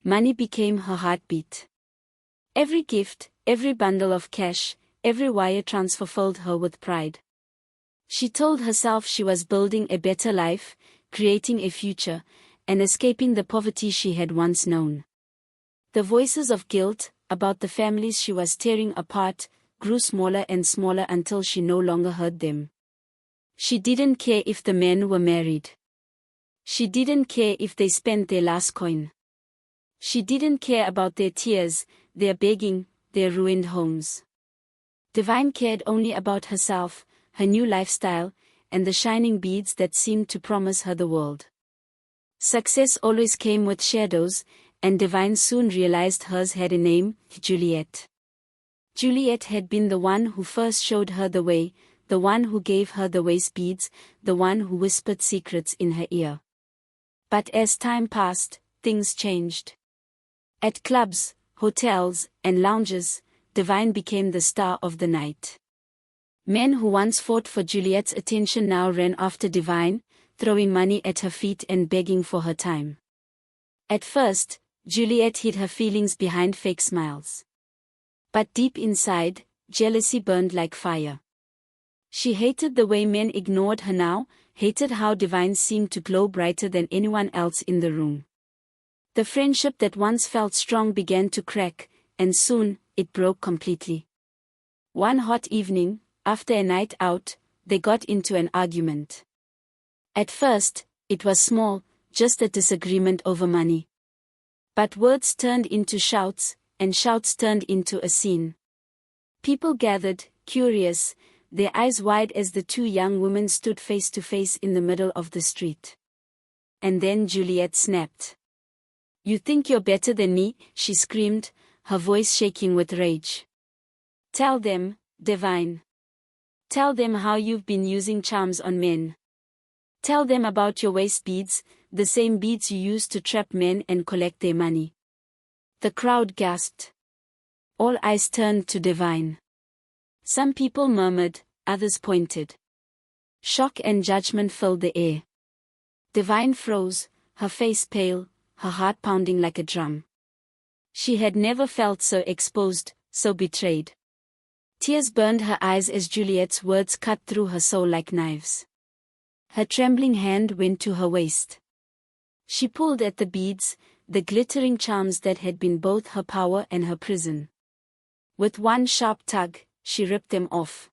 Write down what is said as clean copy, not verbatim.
Money became her heartbeat. Every gift, every bundle of cash, every wire transfer filled her with pride. She told herself she was building a better life, creating a future, and escaping the poverty she had once known. The voices of guilt, about the families she was tearing apart, grew smaller and smaller until she no longer heard them. She didn't care if the men were married. She didn't care if they spent their last coin. She didn't care about their tears, their begging, their ruined homes. Divine cared only about herself, her new lifestyle, and the shining beads that seemed to promise her the world. Success always came with shadows, and Divine soon realized hers had a name, Juliet. Juliet had been the one who first showed her the way, the one who gave her the waist beads, the one who whispered secrets in her ear. But as time passed, things changed. At clubs, hotels, and lounges, Divine became the star of the night. Men who once fought for Juliet's attention now ran after Divine, throwing money at her feet and begging for her time. At first, Juliet hid her feelings behind fake smiles. But deep inside, jealousy burned like fire. She hated the way men ignored her now, hated how Divine seemed to glow brighter than anyone else in the room. The friendship that once felt strong began to crack, and soon, it broke completely. One hot evening, after a night out, they got into an argument. At first, it was small, just a disagreement over money. But words turned into shouts, and shouts turned into a scene. People gathered, curious, their eyes wide as the two young women stood face to face in the middle of the street. And then Juliet snapped. "You think you're better than me?" she screamed, her voice shaking with rage. "Tell them, Divine. Tell them how you've been using charms on men. Tell them about your waist beads, the same beads you used to trap men and collect their money." The crowd gasped. All eyes turned to Divine. Some people murmured, others pointed. Shock and judgment filled the air. Divine froze, her face pale, her heart pounding like a drum. She had never felt so exposed, so betrayed. Tears burned her eyes as Juliet's words cut through her soul like knives. Her trembling hand went to her waist. She pulled at the beads, the glittering charms that had been both her power and her prison. With one sharp tug, she ripped them off.